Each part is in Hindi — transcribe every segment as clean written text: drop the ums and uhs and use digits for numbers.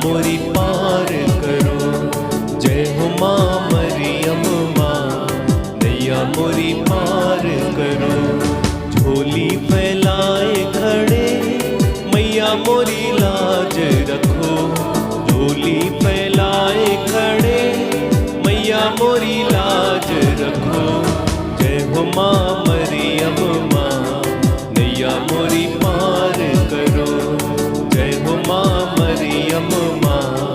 मोरी पार करो। जय हो माँ मरियम माँ, नैया मोरी पार करो। झोली फैलाए खड़े मैया मोरी लाज रखो। झोली फैलाए खड़े मैया मोरी लाज रखो। जय हो माँ मरियम माँ, नैया मोरी पार करो। जय हो माँ मरियम माँ,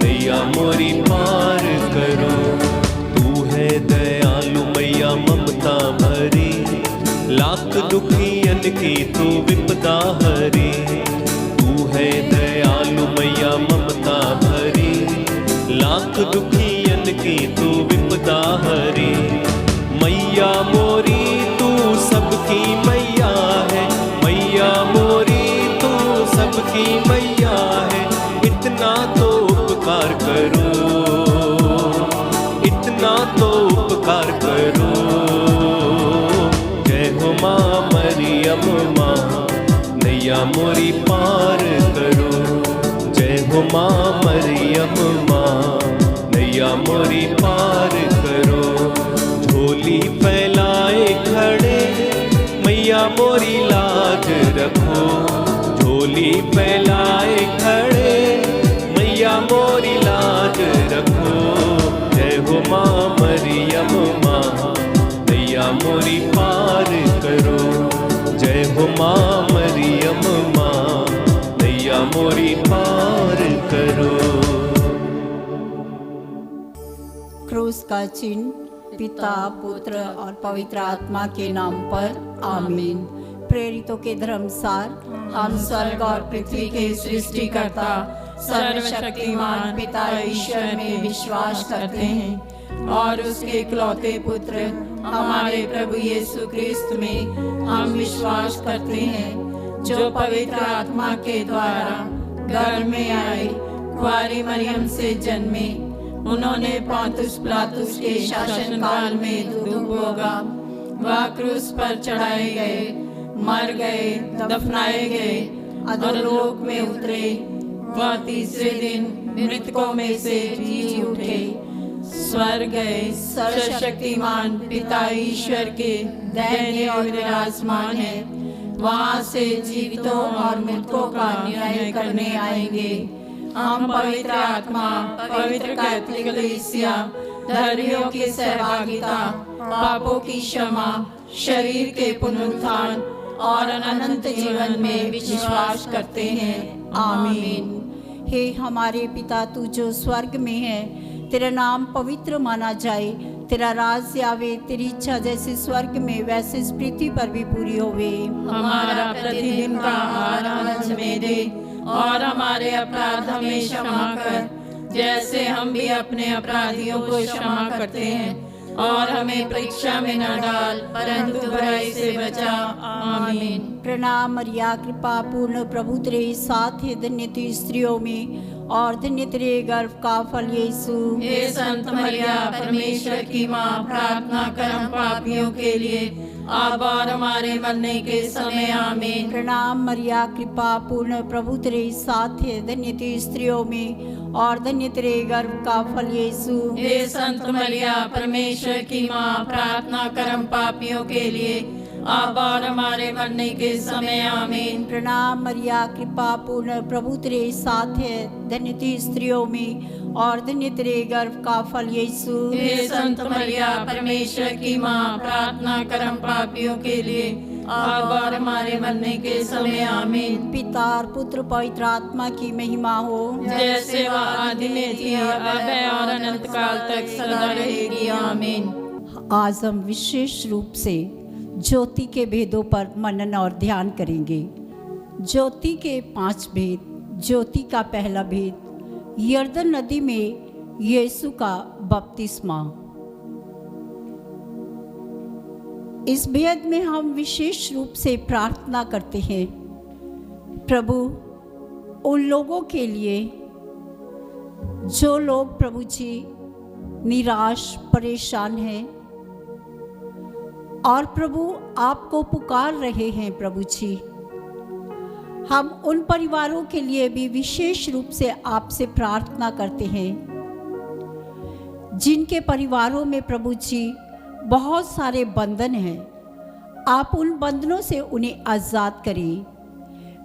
नैया मोरी पार करो। तू है दयालु मैया ममता भरी, लाख दुखियन की तू विपदा हरी। तू है दयालु मैया ममता भरी, लाख दुखियन की तू विपदा हरी। मैया मोरी तू सबकी मैया है, मैया मोरी तू सबकी मैया है। इतना तो उपकार करो, इतना तो उपकार करो। जय हो माँ मरियम माँ, नैया मोरी पार करो। जय हो माँ मरियम माँ, नैया मोरी पार करो। झोली फैलाए खड़े मैया मोरी लाज रखो। झोली फैलाए खड़े मैया मोरी लाज रखो। जय हो माँ मरियम माँ, नैया मोरी पार करो। जय हो माँ मरियम माँ, नैया मोरी पार करो। क्रूस का चिन्ह पिता पुत्र और पवित्र आत्मा के नाम पर आमीन। प्रेरितों के धर्मसार हम स्वर्ग और पृथ्वी के सृष्टिकर्ता सर्वशक्तिमान पिता ईश्वर में विश्वास करते हैं और उसके इकलौते पुत्र हमारे प्रभु यीशु क्रिस्त में हम विश्वास करते हैं, जो पवित्र आत्मा के द्वारा गर्भ में आए, कुंवारी मरियम से जन्मे। उन्होंने पोंतुस पिलातुस के शासनकाल में दुख भोगा, वह क्रूस पर चढ़ाए गए, मर गए, दफनाए गए, अधोलोक में उतरे। वह तीसरे दिन मृतकों में से जी उठे, स्वर्ग गए, सर्वशक्तिमान पिता ईश्वर के दाहिने ओर विराजमान है। वहां से जीवितों और मृतकों का न्याय करने आएंगे। हम पवित्र आत्मा, पवित्र कैथोलिक कलीसिया, धर्मियों की सहभागिता, पापों की क्षमा, शरीर के पुनरुत्थान और अनंत जीवन में विश्वास करते हैं। आमीन। हे हमारे पिता, तू जो स्वर्ग में है, तेरा नाम पवित्र माना जाए। तेरा राज्य आवे, तेरी इच्छा जैसे स्वर्ग में वैसे इस पृथ्वी पर भी पूरी होवे। हमारा प्रतिदिन का आहार आज हमें दे और हमारे अपराध हमें क्षमा कर, जैसे हम भी अपने अपराधियों को क्षमा करते हैं। और हमें परीक्षा में न डाल, परंतु बुराई से बचा। आमीन। प्रणाम मरिया, कृपा पूर्ण प्रभु तेरे साथ है, धन्य तू स्त्रियों में और धन्य तेरे गर्भ का फल यीशु। हे संत मरिया, परमेश्वर की माँ, प्रार्थना कर हम पापियों के लिए, अब और हमारे मरने के समय। आमीन। प्रणाम मरिया, कृपा पूर्ण प्रभु तेरे साथ है, धन्य तू स्त्रियों में और धन्य तेरे गर्भ का फल यीशु। हे संत मरिया, परमेश्वर की माँ, प्रार्थना कर हम पापियों के लिए, अब और हमारे मरने के समय। आमीन। प्रणाम मरिया, कृपा पूर्ण प्रभु तेरे साथ है, धन्य तू स्त्रियों में और धन्य तेरे गर्भ का फल यीशु। हे संत मरिया, परमेश्वर की माँ, प्रार्थना कर हम पापियों के लिए, अब और हमारे मरने के समय। आमीन। पिता और पुत्र पवित्र आत्मा की महिमा हो, जैसे वह आदि में थी, अब है और अनंत काल तक सदा रहेगी। आमीन। आज हम विशेष रूप से ज्योति के भेदों पर मनन और ध्यान करेंगे। ज्योति के 5 भेद। ज्योति का पहला भेद, यर्दन नदी में यीशु का बपतिस्मा। इस भेद में हम विशेष रूप से प्रार्थना करते हैं, प्रभु उन लोगों के लिए जो लोग प्रभु जी निराश परेशान हैं और प्रभु आपको पुकार रहे हैं। प्रभु जी, हम उन परिवारों के लिए भी विशेष रूप से आपसे प्रार्थना करते हैं जिनके परिवारों में प्रभु जी बहुत सारे बंधन हैं। आप उन बंधनों से उन्हें आज़ाद करें।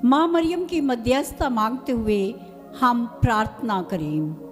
माँ मरियम की मध्यस्थता मांगते हुए हम प्रार्थना करें।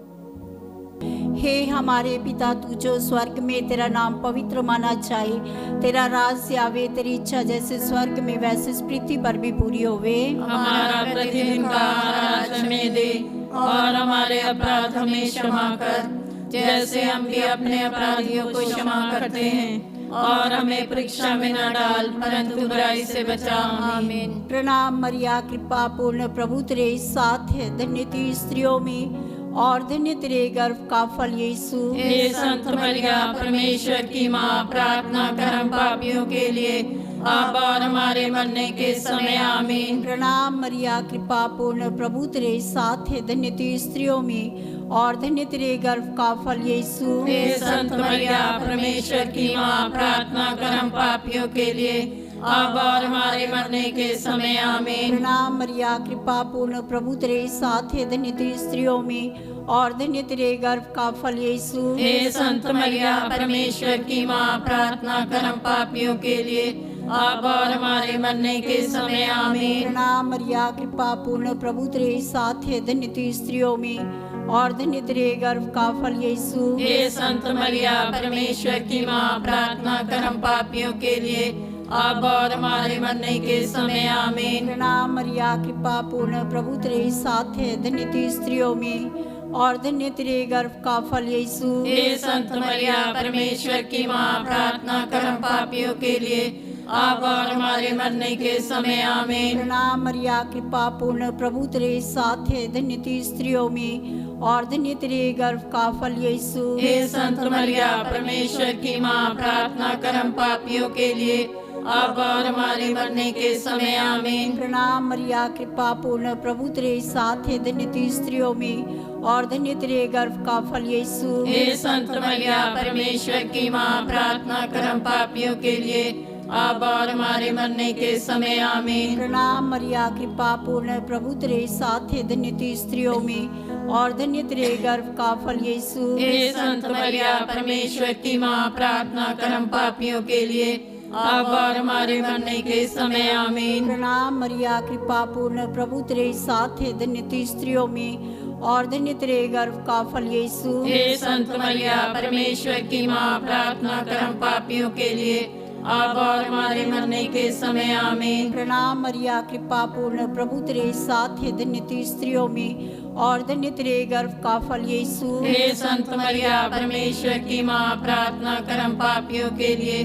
हे हमारे पिता, तू जो स्वर्ग में, तेरा नाम पवित्र माना जाए, तेरा राज्य आवे, तेरी इच्छा जैसे स्वर्ग में वैसे इस पृथ्वी पर भी पूरी होवे। हमारा प्रतिदिन का आहार आज हमें दे, और हमारे अपराध हमें क्षमा कर, जैसे हम भी अपने अपराधियों को क्षमा करते हैं, और हमें परीक्षा में न डाल, परंतु बुराई से बचा। आमीन। प्रणाम मरिया, कृपा पूर्ण, प्रभु तेरे साथ है, धन्य तू स्त्रियों में और धन्य तेरे गर्भ का फल यीशु। हे संत मरिया, परमेश्वर की माँ, प्रार्थना कर हम पापियों के लिए, अब और हमारे मरने के समय। आमीन। प्रणाम मरिया, कृपा पूर्ण, प्रभु तेरे साथ है, धन्य तू स्त्रियों में और धन्य तेरे गर्भ का फल यीशु। हे संत मरिया, परमेश्वर की माँ, प्रार्थना कर हम पापियों के लिए, अब और हमारे मरने के समय। आमीन। प्रणाम मरिया, कृपा पूर्ण, प्रभु तेरे साथ है, धन्य तू स्त्रियों में और धन्य तेरे गर्भ का फल यीशु। हे संत मरिया, परमेश्वर की माँ, प्रार्थना कर हम पापियों के लिए, अब और हमारे मरने के समय। आमीन। प्रणाम मरिया, कृपा पूर्ण, प्रभु तेरे साथ है, धन्य तू स्त्रियों में और धन्य तेरे गर्भ का फल यीशु। हे संत मरिया, परमेश्वर की माँ, प्रार्थना कर हम पापियों के लिए, अब और हमारे मरने के समय। आमीन। प्रणाम मरिया, कृपा पूर्ण, प्रभु तेरे साथ है, धन्य तू स्त्रियों में और धन्य तेरे गर्भ का फल यीशु। हे संत मरिया, परमेश्वर की माँ, प्रार्थना कर हम पापियों के लिए, अब और हमारे मरने के समय। आमीन। प्रणाम मरिया, कृपा पूर्ण, प्रभु तेरे साथ है, धन्य तू स्त्रियों में और धन्य तेरे गर्भ का फल यीशु। हे संत मरिया, परमेश्वर की माँ, प्रार्थना कर हम पापियों के लिए, अब और हमारे मरने के समय। आमीन। प्रणाम मरिया, कृपा पूर्ण, प्रभु तेरे साथ है, धन्य तू स्त्रियों में और धन्य तेरे गर्भ का फल यीशु। हे संत मरिया, परमेश्वर की माँ, प्रार्थना कर हम पापियों के लिए, अब और हमारे मरने के समय। आमीन। प्रणाम मरिया, कृपा पूर्ण, प्रभु तेरे साथ है, धन्य तू स्त्रियों में और धन्य तेरे गर्भ का फल यीशु। हे संत मरिया, परमेश्वर की माँ, प्रार्थना कर हम पापियों के लिए, अब और हमारे मरने के समय। आमीन। प्रणाम मरिया, कृपा पूर्ण, प्रभु तेरे साथ है, धन्य तू स्त्रियों में और धन्य तेरे गर्भ का फल यीशु। हे संत मरिया, परमेश्वर की माँ, प्रार्थना कर हम पापियों के लिए, अब और हमारे मरने के समय। आमीन। प्रणाम मरिया, कृपा पूर्ण, प्रभु तेरे साथ है, धन्य तू स्त्रियों में और धन्य तेरे गर्भ का फल यीशु। हे संत मरिया, परमेश्वर की माँ, प्रार्थना कर हम पापियों के लिए,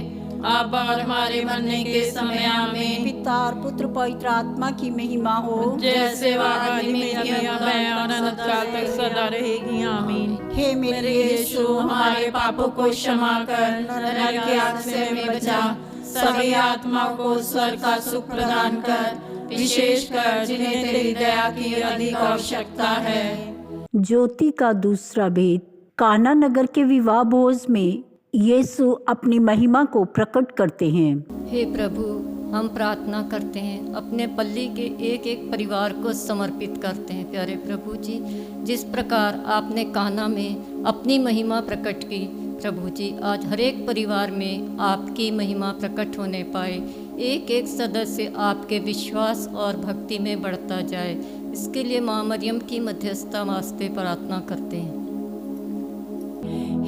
अब और हमारे मरने के समय। आमीन। पिता और पुत्र पवित्र आत्मा की महिमा हो, जैसे वह आदि में थी, अब है और अनंत काल तक सदा रहेगी। आमीन। हे मेरे यीशु, हमारे पापों को क्षमा कर, नरक की आग से हमें बचा, सभी आत्माओं को स्वर्ग का सुख प्रदान कर, विशेष कर जिन्हें तेरी दया की अधिक आवश्यकता है। ज्योति का दूसरा भेद। काना नगर के विवाह भोज में यीशु अपनी महिमा को प्रकट करते हैं। हे प्रभु, हम प्रार्थना करते हैं, अपने पल्ली के एक एक परिवार को समर्पित करते हैं। प्यारे प्रभु जी, जिस प्रकार आपने काना में अपनी महिमा प्रकट की, प्रभु जी आज हर एक परिवार में आपकी महिमा प्रकट होने पाए, एक एक सदस्य आपके विश्वास और भक्ति में बढ़ता जाए, इसके लिए माँ मरियम की मध्यस्थता वास्ते प्रार्थना करते हैं।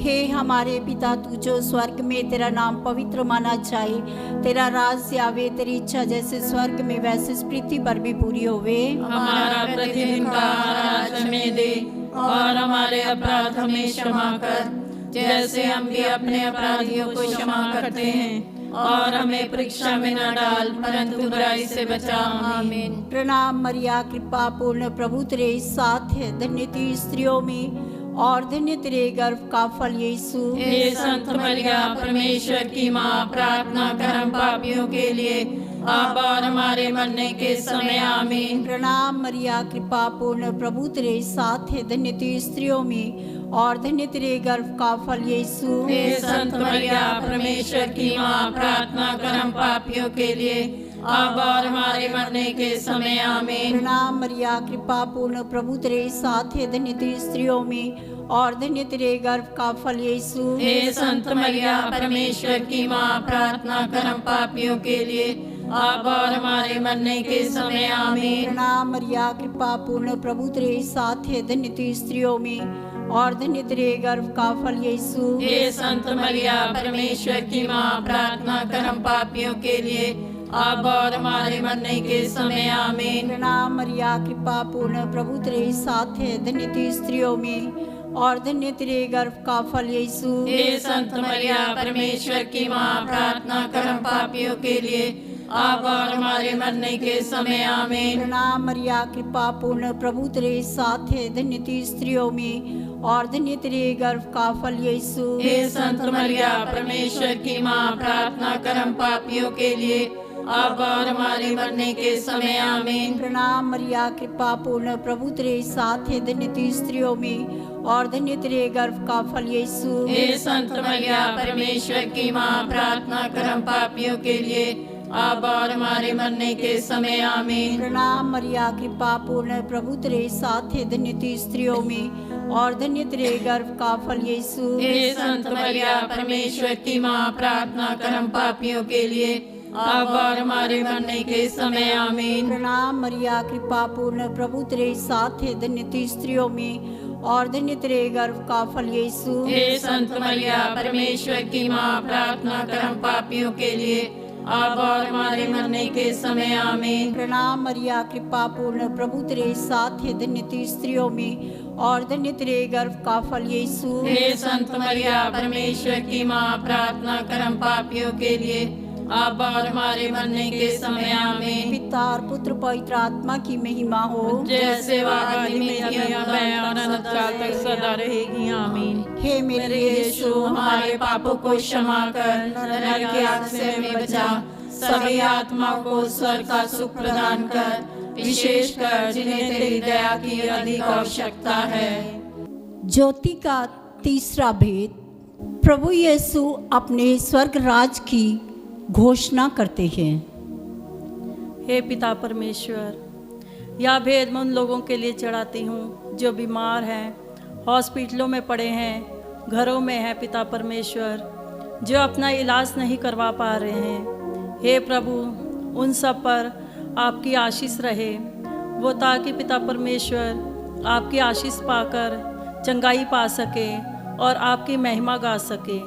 हे हमारे पिता, तू जो स्वर्ग में, तेरा नाम पवित्र माना जाए, तेरा राज्य आवे, तेरी इच्छा जैसे स्वर्ग में वैसे इस पृथ्वी पर भी पूरी होवे। हमारा प्रतिदिन का आहार आज हमें दे, और हमारे अपराध हमें क्षमा कर, जैसे हम भी अपने अपराधियों को क्षमा करते हैं, और हमें परीक्षा में न डाल, परंतु बुराई से बचा। आमीन। प्रणाम मरिया, कृपा पूर्ण, प्रभु तेरे साथ है, धन्य तू स्त्रियों में और धन्य तेरे गर्भ का फल यीशु। हे संत मरिया, परमेश्वर की माँ, प्रार्थना कर हम पापियों के लिए, अब और हमारे मरने के समय। आमीन। प्रणाम मरिया, कृपा पूर्ण, प्रभु तेरे साथ है, धन्य तू स्त्रियों में और धन्य तेरे गर्भ का फल यीशु। हे संत मरिया, परमेश्वर की माँ, प्रार्थना कर हम पापियों के लिए, अब और हमारे मरने के समय आमीन। प्रणाम मरिया, कृपा पूर्ण, प्रभु तेरे साथ है, धन्य तू स्त्रियों में और धन्य तेरे गर्भ का फल यीशु। हे संत मरिया, परमेश्वर की माँ, प्रार्थना कर हम पापियों के लिए, अब और हमारे मरने के समय आमीन। प्रणाम मरिया, कृपा पूर्ण, प्रभु तेरे साथ है, धन्य तू स्त्रियों में और धन्य तेरे गर्भ का फल यीशु। हे संत मरिया, परमेश्वर की माँ, प्रार्थना कर हम पापियों के लिए, अब और हमारे मरने के समय आमीन। प्रणाम मरिया, कृपा पूर्ण, प्रभु तेरे साथ है, धन्य तू स्त्रियों में और धन्य तेरे गर्भ का फल यीशु। हे संत मरिया, परमेश्वर की माँ, प्रार्थना कर हम पापियों के लिए, अब और हमारे मरने के समय आमीन। प्रणाम मरिया, कृपा पूर्ण, प्रभु तेरे साथ है, धन्य तू स्त्रियों में और धन्य तेरे गर्भ का फल यीशु। हे संत मरिया, परमेश्वर की माँ, प्रार्थना कर हम पापियों के लिए, अब और हमारे मरने के समय आमीन। प्रणाम मरिया, कृपा पूर्ण, प्रभु तेरे साथ है, धन्य तू स्त्रियों में और धन्य तेरे गर्भ का फल यीशु। हे संत मरिया, परमेश्वर की माँ, प्रार्थना कर हम पापियों के लिए, अब और हमारे मरने के समय आमीन। प्रणाम मरिया, कृपा पूर्ण, प्रभु तेरे साथ है, धन्य तू स्त्रियों में और धन्य तेरे गर्भ का फल यीशु। हे संत मरिया, परमेश्वर की माँ, प्रार्थना कर हम पापियों के लिए, अब और हमारे मरने के समय आमीन। प्रणाम मरिया, कृपा पूर्ण, प्रभु तेरे साथ है, धन्य तू स्त्रियों में और धन्य तेरे गर्भ का फल यीशु। हे संत मरिया, परमेश्वर की माँ, प्रार्थना कर हम पापियों के लिए, अब और हमारे मरने के समय आमीन। प्रणाम मरिया, कृपा पूर्ण, प्रभु तेरे साथ है, धन्य तू स्त्रियों में और धन्य तेरे गर्भ का फल यीशु। हे संत मरिया, परमेश्वर की माँ, प्रार्थना कर हम पापियों के लिए, अब और हमारे मरने के समय आमीन। पिता और पुत्र पवित्र आत्मा की महिमा हो, जैसे वह आदि में थी, अब है और अनंत काल तक सदा रहेगी आमीन। हे मेरे यीशु, हमारे पापों को क्षमा कर, नरक की आग से हमें बचा, सभी आत्माओं को स्वर्ग का सुख प्रदान कर, विशेष कर जिन्हें तेरी दया की अधिक आवश्यकता है। ज्योति का तीसरा भेद, प्रभु यीशु अपने स्वर्ग राज की घोषणा करते हैं। हे पिता परमेश्वर, यह भेद मैं उन लोगों के लिए चढ़ाती हूँ जो बीमार हैं, हॉस्पिटलों में पड़े हैं, घरों में हैं पिता परमेश्वर, जो अपना इलाज नहीं करवा पा रहे हैं। हे प्रभु, उन सब पर आपकी आशीष रहे, वो ताकि पिता परमेश्वर आपकी आशीष पाकर चंगाई पा सके और आपकी महिमा गा सके।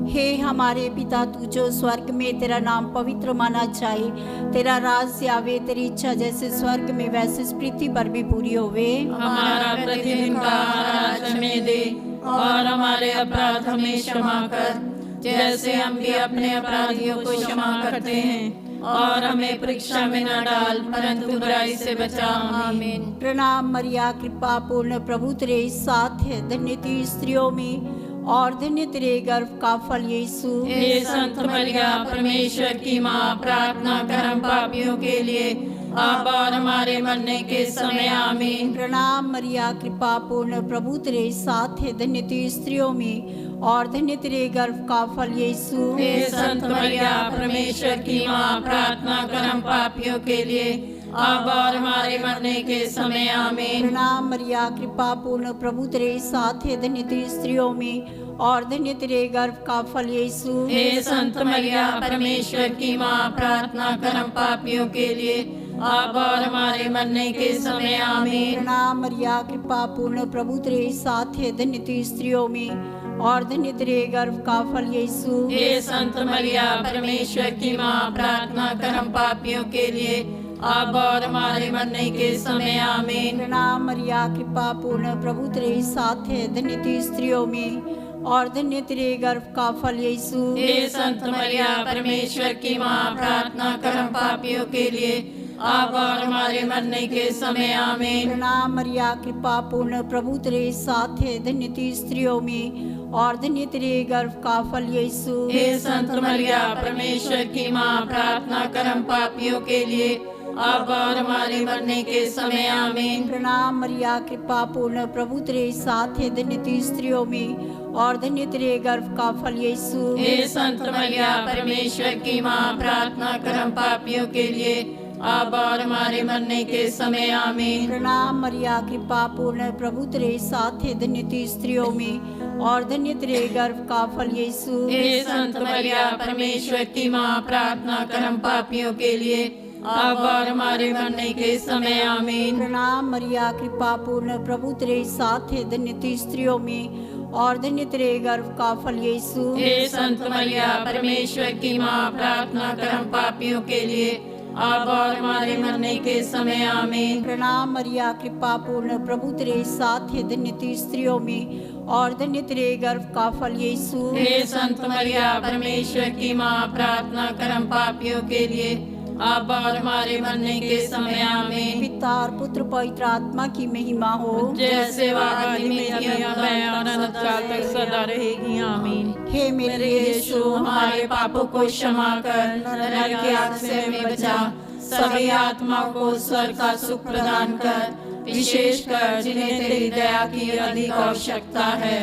हे हमारे पिता, तू जो स्वर्ग में, तेरा नाम पवित्र माना जाए, तेरा राज आवे, तेरी इच्छा जैसे स्वर्ग में वैसे इस पृथ्वी पर भी पूरी होवे। हमारा प्रतिदिन का आहार आज हमें दे और हमारे अपराध हमें क्षमा कर, जैसे हम भी अपने अपराधियों को क्षमा करते हैं, और हमें परीक्षा में न डाल, परंतु बुराई से बचा। आमीन। प्रणाम मरिया, कृपा पूर्ण, प्रभु तेरे साथ है, धन्य तू स्त्रियों में और धन्य तेरे गर्भ का फल यीशु। हे संत मरिया, परमेश्वर की माँ, प्रार्थना कर हम पापियों के लिए, अब और हमारे मरने के समय आमीन। प्रणाम मरिया, कृपा पूर्ण, प्रभु तेरे साथ है, धन्य तू स्त्रियों में और धन्य तेरे गर्भ का फल यीशु। हे संत मरिया, परमेश्वर की माँ, प्रार्थना कर हम पापियों के लिए, अब और हमारे मरने के समय आमीन। प्रणाम मरिया, कृपा पूर्ण, प्रभु तेरे साथ है, धन्य तू स्त्रियों में और धन्य तेरे गर्भ का फल यीशु। हे संत मरिया, परमेश्वर की माँ, प्रार्थना कर हम पापियों के लिए, अब और हमारे मरने के समय आमीन। प्रणाम मरिया, कृपा पूर्ण, प्रभु तेरे साथ है, धन्य तू स्त्रियों में और धन्य तेरे गर्भ का फल यीशु। हे संत मरिया, परमेश्वर की माँ, प्रार्थना कर हम पापियों के लिए, अब और हमारे मरने के समय आमीन। प्रणाम मरिया, कृपा पूर्ण, प्रभु तेरे साथ है, धन्य तू स्त्रियों में और धन्य तेरे गर्भ का फल यीशु। हे संत मरिया, परमेश्वर की माँ, प्रार्थना कर हम पापियों के लिए, अब और हमारे मरने के समय आमीन। प्रणाम मरिया, कृपा पूर्ण, प्रभु तेरे साथ है, धन्य तू स्त्रियों में और धन्य तेरे गर्भ का फल यीशु। हे संत मरिया, परमेश्वर की माँ, प्रार्थना कर हम पापियों के लिए, अब और हमारे मरने के समय आमीन। प्रणाम मरिया, कृपा पूर्ण, प्रभु तेरे साथ है, धन्य तू स्त्रियों में और धन्य तेरे गर्भ का फल यीशु। हे संत मरिया परमेश्वर की माँ, प्रार्थना कर हम पापियों के लिए अब और हमारे मरने के समय आमीन। प्रणाम मरिया, कृपा पूर्ण, प्रभु तेरे साथ है, धन्य तू स्त्रियों में और धन्य तेरे गर्भ का फल यीशु। हे संत मरिया परमेश्वर की माँ, प्रार्थना कर हम पापियों के लिए अब और हमारे मरने के समय आमीन। प्रणाम मरिया, कृपा पूर्ण, प्रभु तेरे साथ है, धन्य तू स्त्रियों में और धन्य तेरे गर्भ का फल यीशु। हे संत मरिया परमेश्वर की माँ, प्रार्थना कर हम पापियों के लिए अब और हमारे मरने के समय आमीन। प्रणाम मरिया, कृपा पूर्ण, प्रभु तेरे साथ है, धन्य तू स्त्रियों में और धन्य तेरे गर्भ का फल यीशु। हे संत मरिया परमेश्वर की माँ, प्रार्थना कर हम पापियों के लिए अब और हमारे मरने के समय आमीन। पिता और पुत्र पवित्र आत्मा की महिमा हो, जैसे वह आदि में थी, अब है और अनंत काल तक सदा रहेगी आमीन। हे मेरे यीशु, हमारे पापों को क्षमा कर, नरक की आग से हमें बचा, सभी आत्माओं को स्वर्ग का सुख प्रदान कर, विशेषकर जिन्हें तेरी दया की अधिक आवश्यकता है।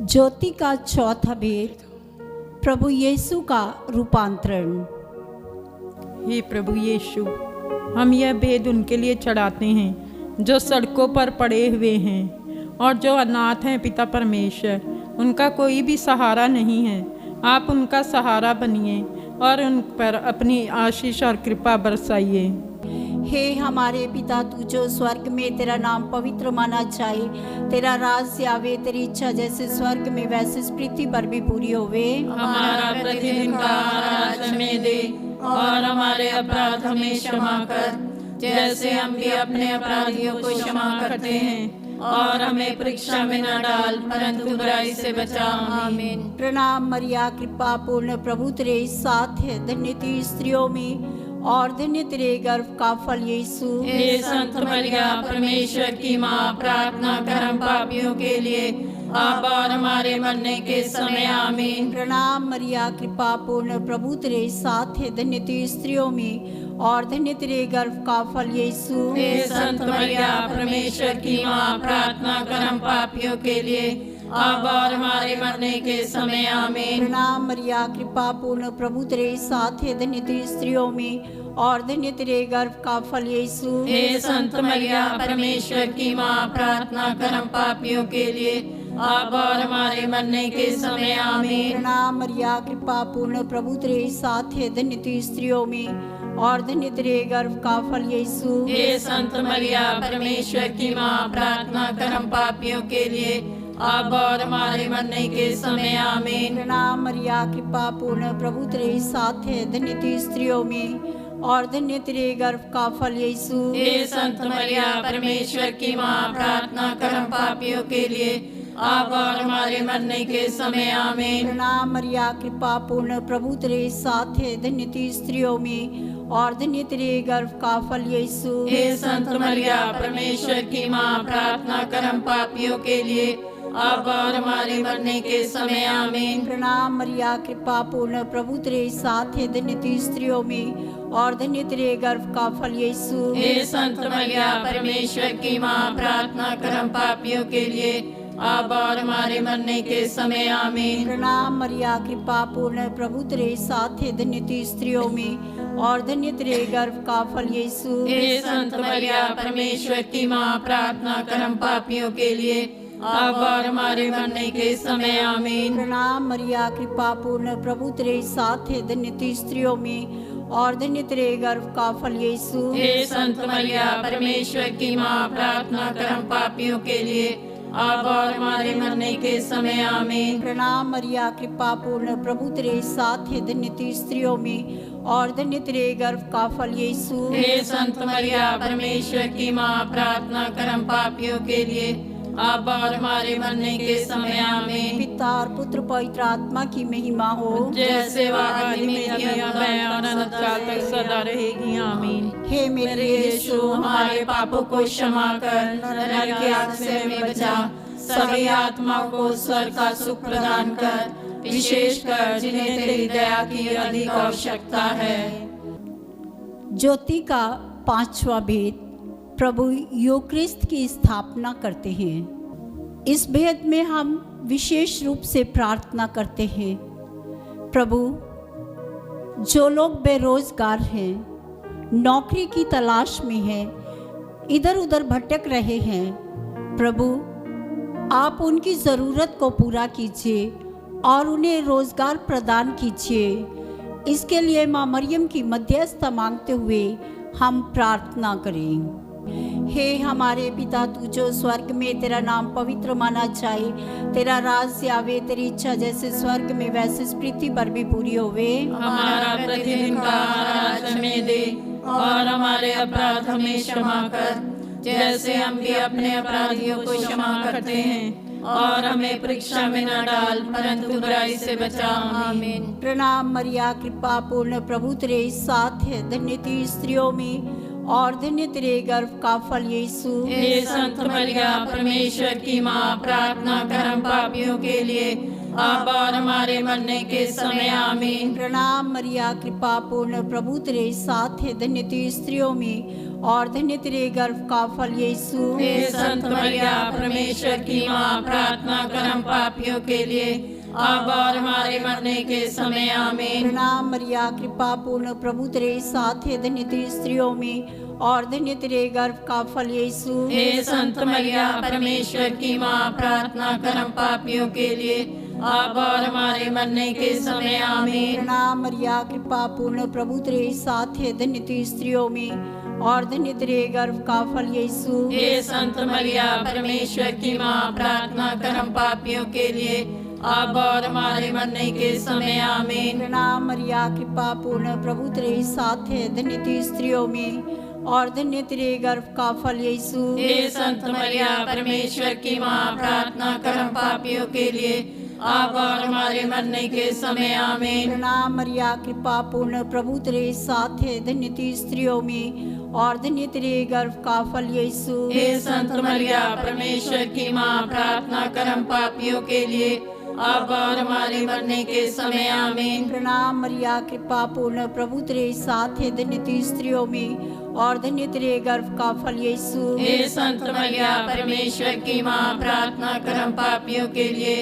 ज्योति का चौथा भेद, प्रभु यीशु का रूपांतरण। हे प्रभु यीशु, हम यह भेद उनके लिए चढ़ाते हैं जो सड़कों पर पड़े हुए हैं और जो अनाथ हैं। पिता परमेश्वर, उनका कोई भी सहारा नहीं है, आप उनका सहारा बनिए और उन पर अपनी आशीष और कृपा बरसाइए। हे हमारे पिता, तू जो स्वर्ग में, तेरा नाम पवित्र माना जाए, तेरा राज आवे, तेरी इच्छा जैसे स्वर्ग में वैसे इस पृथ्वी पर भी पूरी होवे। हमारा प्रतिदिन का आहार आज हमें दे और हमारे अपराध हमें क्षमा कर, जैसे हम भी अपने अपराधियों को क्षमा करते हैं, और हमें परीक्षा में न डाल परंतु बुराई से बचा, आमीन। प्रणाम मरिया, कृपा पूर्ण, प्रभु तेरे साथ है, धन्य तू स्त्रियों में और धन्य तेरे गर्भ का फल यीशु। हे संत मरिया परमेश्वर की माँ, प्रार्थना कर हम पापियों के लिए अब और हमारे मरने के समय आमीन। प्रणाम मरिया, कृपा पूर्ण, प्रभु तेरे साथ है, धन्य तू स्त्रियों में और धन्य तेरे गर्भ का फल यीशु। हे संत मरिया परमेश्वर की माँ, प्रार्थना कर हम पापियों के लिए अब और हमारे मरने के समय आमीन। प्रणाम मरिया, कृपा पूर्ण, प्रभु तेरे साथ है, धन्य तू स्त्रियों में और धन्य तेरे गर्भ का फल यीशु। हे संत मरिया परमेश्वर की माँ, प्रार्थना कर हम पापियों के लिए अब और हमारे मरने के समय आमीन। प्रणाम मरिया, कृपा पूर्ण, प्रभु तेरे साथ है, धन्य तू स्त्रियों में और धन्य तेरे गर्भ का फल यीशु। हे संत मरिया परमेश्वर की माँ, प्रार्थना कर हम पापियों के लिए अब और हमारे मरने के समय आमीन। प्रणाम मरिया, कृपा पूर्ण, प्रभु तेरे साथ है, धन्य तू स्त्रियों में और धन्य तेरे गर्भ का फल यीशु। हे संत मरिया परमेश्वर की माँ, प्रार्थना कर हम पापियों के लिए अब और हमारे मरने के समय आमीन। प्रणाम मरिया, कृपा पूर्ण, प्रभु तेरे साथ है, धन्य तू स्त्रियों में और धन्य तेरे गर्भ का फल यीशु। हे संत मरिया परमेश्वर की माँ, प्रार्थना कर हम पापियों के लिए अब और हमारे मरने के समय आमीन। प्रणाम मरिया, कृपा पूर्ण, प्रभु तेरे साथ है, धन्य तू स्त्रियों में और धन्य तेरे गर्भ का फल यीशु। हे संत मरिया परमेश्वर की माँ, प्रार्थना कर हम पापियों के लिए अब और हमारे मरने के समय आमीन। प्रणाम मरिया, कृपा पूर्ण, प्रभु तेरे साथ है, धन्य तू स्त्रियों में और धन्य तेरे गर्भ का फल यीशु। हे संत मरिया परमेश्वर की माँ, प्रार्थना कर हम पापियों के लिए अब और हमारे मरने के समय आमीन। प्रणाम मरिया, कृपा पूर्ण, प्रभु तेरे साथ है, धन्य तू स्त्रियों में और धन्य तेरे गर्भ का फल यीशु। हे संत मरिया परमेश्वर की माँ, प्रार्थना कर हम पापियों के लिए अब और हमारे मरने के समय आमीन। प्रणाम मरिया, कृपा पूर्ण, प्रभु तेरे साथ है, धन्य तू स्त्रियों में और धन्य तेरे गर्भ का फल यीशु। हे संत मरिया परमेश्वर की माँ, प्रार्थना कर हम पापियों के लिए अब और हमारे मरने के समय आमीन। पिता और पुत्र पवित्र आत्मा की महिमा हो, जैसे वह आदि में थी, अब है और अनंत काल तक सदा रहेगी आमीन। हे मेरे यीशु, हमारे पापों को क्षमा कर, नरक की आग से हमें बचा, सभी आत्माओं को स्वर्ग का सुख प्रदान कर, विशेषकर जिन्हें तेरी दया की अधिक आवश्यकता है। ज्योति का पांचवा भेद, प्रभु यूक्रिस्त की स्थापना करते हैं। इस भेद में हम विशेष रूप से प्रार्थना करते हैं। प्रभु, जो लोग बेरोजगार हैं, नौकरी की तलाश में हैं, इधर उधर भटक रहे हैं, प्रभु आप उनकी ज़रूरत को पूरा कीजिए और उन्हें रोज़गार प्रदान कीजिए। इसके लिए माँ मरियम की मध्यस्थता मांगते हुए हम प्रार्थना करें। हे हमारे पिता, तू जो स्वर्ग में, तेरा नाम पवित्र माना जाए, तेरा राज्य आवे, तेरी इच्छा जैसे स्वर्ग में वैसे इस पृथ्वी पर भी पूरी होवे। हमारा प्रतिदिन का आहार आज हमें दे और हमारे अपराध हमें क्षमा कर, जैसे हम भी अपने अपराधियों को क्षमा करते हैं, और हमें परीक्षा में न डाल परंतु बुराई से बचा। आमीन। प्रणाम मरिया, कृपा पूर्ण, प्रभु तेरे साथ है, धन्य तू स्त्रियों में और धन्य तेरे गर्भ का फल यीशु। हे संत मरिया, परमेश्वर की माँ, प्रार्थना कर हम पापियों के लिए अब और हमारे मरने के समय। आमीन। प्रणाम मरिया, कृपा पूर्ण, प्रभु तेरे साथ है, धन्य तू स्त्रियों में और धन्य तेरे गर्भ का फल यीशु। हे संत मरिया, परमेश्वर की माँ, प्रार्थना कर हम पापियों के लिए अब और हमारे मरने के समय। आमीन। प्रणाम मरिया, कृपा पूर्ण, प्रभु तेरे साथ है, धन्य तू स्त्रियों में और धन्य तेरे गर्भ का फल यीशु। हे संत मरिया, परमेश्वर की माँ, प्रार्थना कर हम पापियों के लिए अब और हमारे मरने के समय। आमीन। प्रणाम मरिया, कृपा पूर्ण, प्रभु तेरे साथ है, धन्य तू स्त्रियों में और धन्य तेरे गर्भ का फल यीशु। हे संत मरिया, परमेश्वर की माँ, प्रार्थना कर हम पापियों के लिए अब और हमारे मरने के समय। आमीन। प्रणाम मरिया, कृपा पूर्ण, प्रभु तेरे साथ है, धन्य तू स्त्रियों में और धन्य तेरे गर्भ का फल यीशु। हे संत मरिया, परमेश्वर की माँ, प्रार्थना कर हम पापियों के लिए अब और हमारे मरने के समय। आमीन। प्रणाम मरिया, कृपा पूर्ण, प्रभु तेरे साथ है, धन्य तू स्त्रियों में और धन्य तेरे गर्भ का फल यीशु। हे संत मरिया, परमेश्वर की माँ, प्रार्थना कर हम पापियों के लिए अब और हमारे मरने के समय। आमीन। प्रणाम मरिया, कृपा पूर्ण, प्रभु तेरे साथ है, धन्य तू स्त्रियों में और धन्य तेरे गर्भ का फल यीशु। हे संत मरिया, परमेश्वर की माँ, प्रार्थना कर हम पापियों के लिए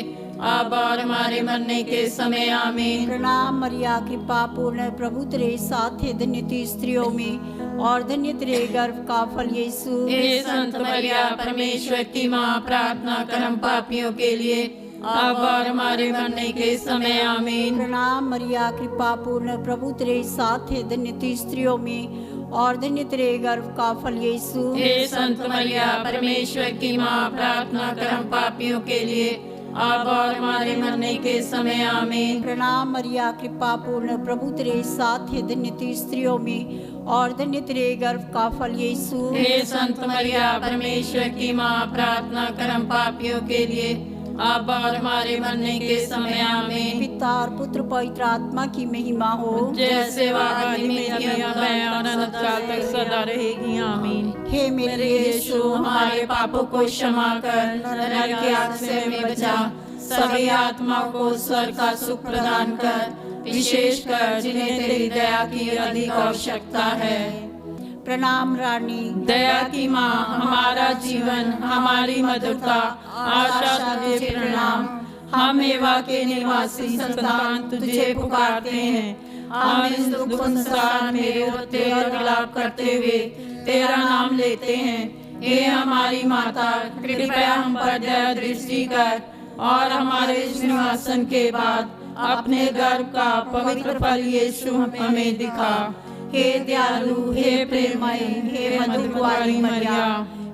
अब और हमारे मरने के समय। आमीन। प्रणाम मरिया, कृपा पूर्ण, प्रभु तेरे साथ है, धन्य तू स्त्रियों में और धन्य तेरे गर्भ का फल यीशु। हे संत मरिया, परमेश्वर की माँ, प्रार्थना कर हम पापियों के लिए अब और हमारे मरने के समय। आमीन। प्रणाम मरिया, कृपा पूर्ण, प्रभु तेरे साथ है, धन्य तू स्त्रियों में और धन्य तेरे गर्भ का फल यीशु। हे संत मरिया, परमेश्वर की माँ, प्रार्थना कर हम पापियों के लिए अब और हमारे मरने के समय। आमीन। प्रणाम मरिया, कृपा पूर्ण, प्रभु तेरे साथ है, धन्य तू स्त्रियों में और धन्य तेरे गर्भ का फल यीशु। हे संत मरिया, परमेश्वर की माँ, प्रार्थना कर हम पापियों के लिए अब और हमारे मरने के समय। आमीन। पिता और पुत्र पवित्र आत्मा की महिमा हो, जैसे वह आदि में थी, अब है और अनंत काल तक सदा रहेगी। आमीन। हे मेरे यीशु, हमारे पापों को क्षमा कर, नरक की आग से हमें बचा, सभी आत्माओं को स्वर्ग का सुख प्रदान कर, विशेषकर जिन्हें तेरी दया की अधिक आवश्यकता है। प्रणाम रानी, दया की माँ, हमारा जीवन, हमारी मधुरता, आशा तुझे प्रणाम। हम एवा के निवासी संतान तुझे पुकारते हैं। हम इस दुख संसार में रोते और विलाप करते हुए तेरा नाम लेते हैं। हे हमारी माता, कृपया हम पर दया दृष्टि कर और हमारे इस निवासन के बाद अपने गर्भ का पवित्र फल यीशु हमें दिखा। हे दयालु, हे प्रेममय, हे मधुरवारी मरिया,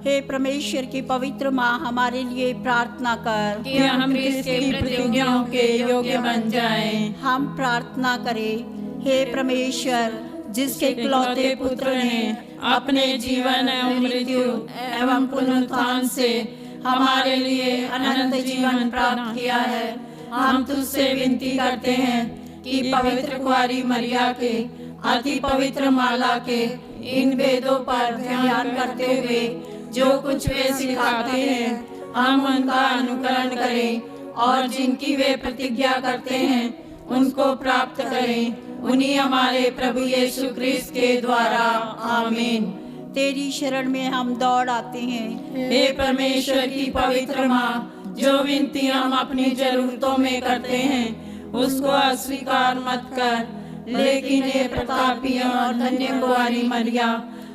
हे परमेश्वर की पवित्र माँ, हमारे लिए प्रार्थना कर कि हम इसकी प्रतिज्ञाओं के योग्य बन जाएं। हम प्रार्थना करें। हे परमेश्वर, जिसके इकलौते पुत्र ने अपने जीवन एवं मृत्यु एवं पुनरुत्थान से हमारे लिए अनंत जीवन प्राप्त किया है, हम तुझसे विनती करते हैं कि पवित्र कुंवारी मरिया के अति पवित्र माला के इन वेदों पर ध्यान करते हुए जो कुछ वे सिखाते हैं, हम उनका अनुकरण करें और जिनकी वे प्रतिज्ञा करते हैं उनको प्राप्त करें। उन्हीं हमारे प्रभु यीशु क्रिस्त के द्वारा। आमीन। तेरी शरण में हम दौड़ आते हैं। हे परमेश्वर की पवित्र माँ, जो विनती हम अपनी जरूरतों में करते हैं उसको अस्वीकार मत कर, लेकिन हे प्रतापी और धन्य कुंवारी मरिया,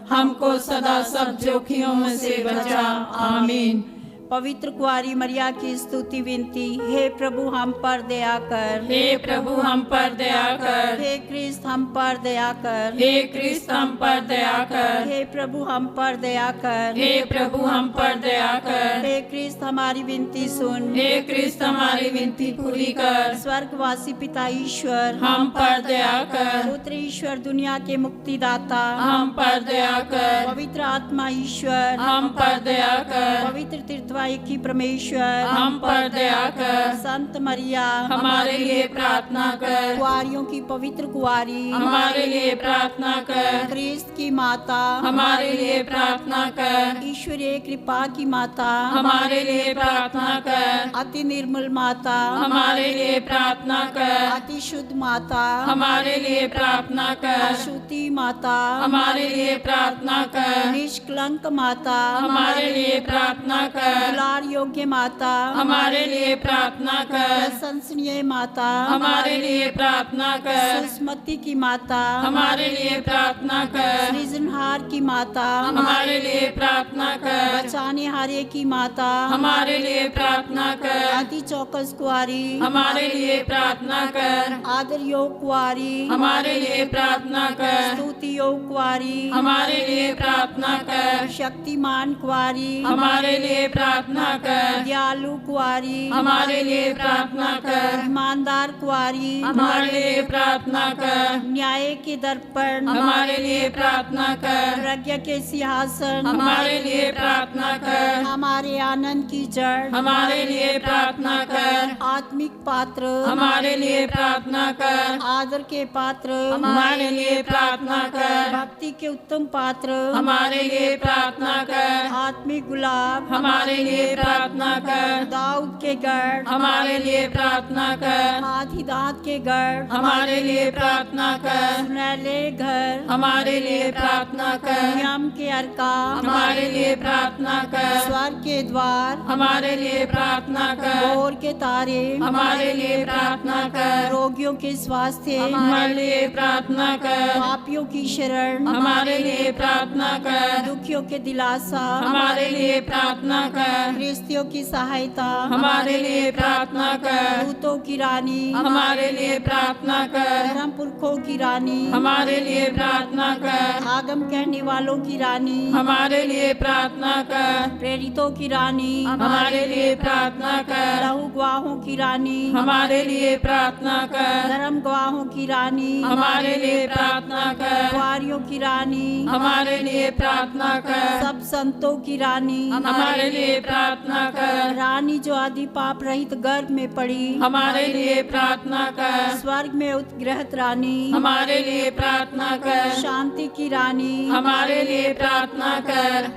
हमको सदा सब जोखिमों से बचा। आमीन। पवित्र कुंवारी मरिया की स्तुति विनती। हे प्रभु हम पर दया कर, हे प्रभु हम पर दया कर, हे क्रिस्त हम पर दया कर, हे क्रिस्त हम पर दया कर, हे प्रभु हम पर दया कर, हे प्रभु हम पर दया कर, हे क्रिस्त हमारी विनती सुन, हे क्रिस्त हमारी विनती पूरी कर, स्वर्गवासी पिता ईश्वर हम पर दया कर, पुत्र ईश्वर दुनिया के मुक्तिदाता हम पर दया कर, पवित्र आत्मा ईश्वर हम पर दया कर, पवित्र तीर्थवाही की परमेश्वर हम पर दया कर, संत मरिया हमारे लिए प्रार्थना कर, कुंवारियों की पवित्र कुंवारी हमारे लिए प्रार्थना कर, क्रिस्त की माता हमारे लिए प्रार्थना कर, ईश्वरीय कृपा की माता हमारे लिए प्रार्थना कर, अति निर्मल माता हमारे लिए प्रार्थना कर, अति शुद्ध माता हमारे लिए प्रार्थना कर, अशुद्धि माता हमारे लिए प्रार्थना कर, निष्कलंक माता हमारे लिए प्रार्थना कर, दुलार योग्य माता हमारे लिए प्रार्थना कर, प्रशंसनीय माता हमारे लिए प्रार्थना कर, सुस्मति की माता हमारे लिए प्रार्थना कर, सृजनहार की माता हमारे लिए प्रार्थना कर, बचाने हारे की माता हमारे लिए प्रार्थना कर, अति चौकस कुंवारी हमारे लिए प्रार्थना कर, आदर योग कुंवारी हमारे लिए प्रार्थना कर, स्तुति योग कुंवारी हमारे लिए प्रार्थना कर, शक्तिमान कुंवारी हमारे लिए प्रार्थना कर, दयालु कुंवारी हमारे लिए प्रार्थना कर, ईमानदार कुंवारी हमारे लिए प्रार्थना कर, न्याय के दर्पण हमारे लिए प्रार्थना कर, प्रज्ञा के सिंहासन हमारे लिए प्रार्थना कर, हमारे आनंद की जड़ हमारे लिए प्रार्थना कर, आत्मिक पात्र हमारे लिए प्रार्थना कर, आदर के पात्र हमारे लिए प्रार्थना कर, भक्ति के उत्तम पात्र हमारे लिए प्रार्थना कर, आत्मिक गुलाब हमारे लिए प्रार्थना कर, दाऊद के गढ़ हमारे लिए प्रार्थना कर, हाथी दांत के गढ़ हमारे लिए प्रार्थना कर, सुनहले घर हमारे लिए प्रार्थना कर, नियम के अर्का हमारे लिए प्रार्थना कर, स्वर्ग के द्वार हमारे लिए प्रार्थना कर, भोर के तारे हमारे लिए प्रार्थना कर, रोगियों के स्वास्थ्य हमारे लिए प्रार्थना कर, पापियों की शरण हमारे लिए प्रार्थना कर, दुखियों के दिलासा हमारे लिए प्रार्थना कर, गृहस्थियों की सहायता हमारे लिए प्रार्थना कर, दूतों की रानी हमारे लिए प्रार्थना कर, धर्म पुरखों की रानी हमारे लिए प्रार्थना कर, आगम कहने वालों की रानी हमारे लिए प्रार्थना कर, प्रेरितों की रानी हमारे लिए प्रार्थना कर, लहू गवाहों की रानी हमारे लिए प्रार्थना कर, धर्म गवाहों की रानी हमारे लिए प्रार्थना कर, कुंवारियों की रानी हमारे लिए प्रार्थना कर, सब संतों की रानी हमारे लिए प्रार्थना कर, रानी जो आदि पाप रहित गर्भ में पड़ी हमारे लिए प्रार्थना कर, स्वर्ग में उत्ग्रहित रानी हमारे लिए प्रार्थना कर, शांति की रानी हमारे लिए प्रार्थना कर,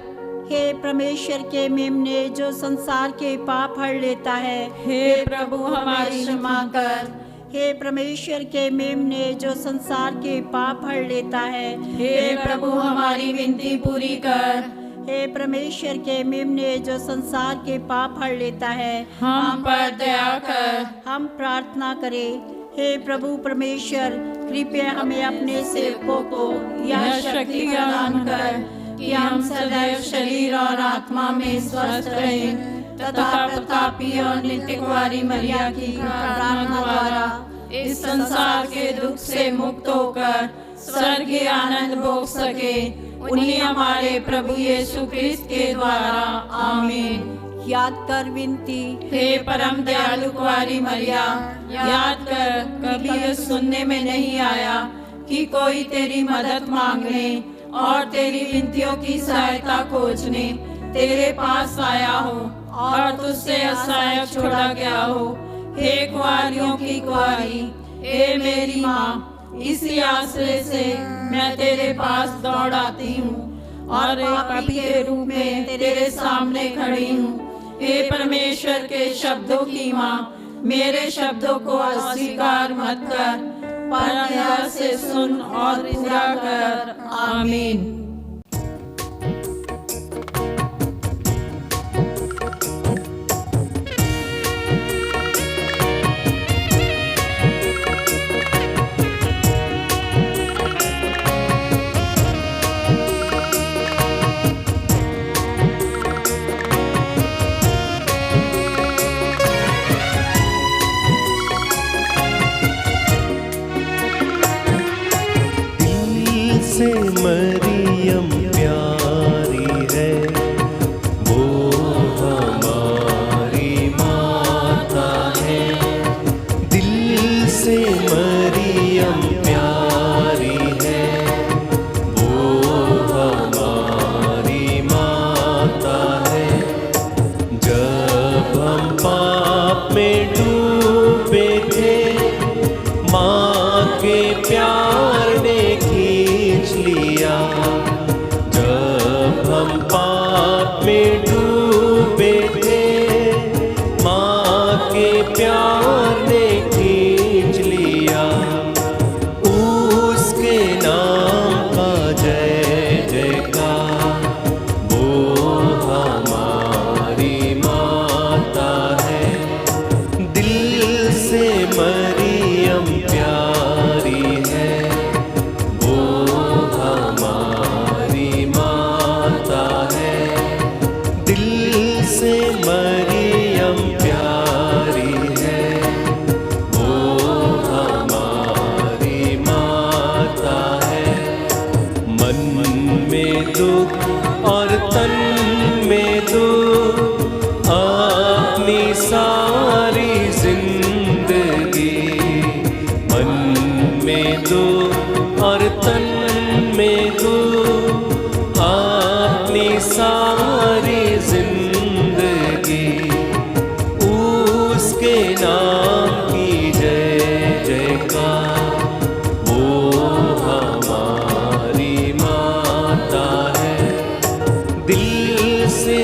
हे परमेश्वर के मेमने जो संसार के पाप हर लेता है, हे प्रभु हमारी क्षमा कर। हे परमेश्वर के मेमने जो संसार के पाप हर लेता है, हे प्रभु हमारी विनती पूरी कर, हे परमेश्वर के मेमने जो संसार के पाप हर लेता है, हम पर दया कर। हम प्रार्थना करें। हे प्रभु परमेश्वर कृपया हमें अपने सेवकों को यह शक्ति प्रदान कर कि हम सदैव शरीर और आत्मा में स्वस्थ रहें तथा प्रतापी और नित्य कुंवारी मरिया की प्रार्थना द्वारा इस संसार के दुख से मुक्त होकर स्वर्गीय आनंद भोग सके, उन्हीं हमारे प्रभु यीशु क्रिस्त के द्वारा। आमीन। याद कर विनती। हे परम दयालु कुंवारी मरिया, याद कर कभी यह सुनने में नहीं आया कि कोई तेरी मदद मांगने और तेरी विनतियों की सहायता खोजने तेरे पास आया हो और तुझसे असहाय छोड़ा गया हो। हे कुंवारियों की कुंवारी, हे मेरी माँ, इसी आश्रय से मैं तेरे पास दौड़ आती हूँ और एक पापी के रूप में तेरे सामने खड़ी हूँ। हे परमेश्वर के शब्दों की माँ, मेरे शब्दों को अस्वीकार मत कर, पर दया से सुन और पूरा कर। आमीन। मरियम प्यारी है, वो हमारी माता है। दिल से मरियम प्यारी है, वो हमारी माता है। जब हम पाप में डूबे थे, माँ के प्यार ने खींच लिया। जब हम पाप में डूबे थे, माँ के प्यार ने खींच लिया। उसके नाम का जय जयकार, वो हमारी माता है। दिल से मरियम प्यारी है, वो हमारी माता है। दिल से मरियम प्यारी है, वो हमारी माता है। मन में दुख और तन में दुख, अपनी सारी जिंदगी। मन में दुख और तन में दुख, अपनी सारी जिंदगी। उसके नाम की जय जयकार, वो हमारी माता है। दिल से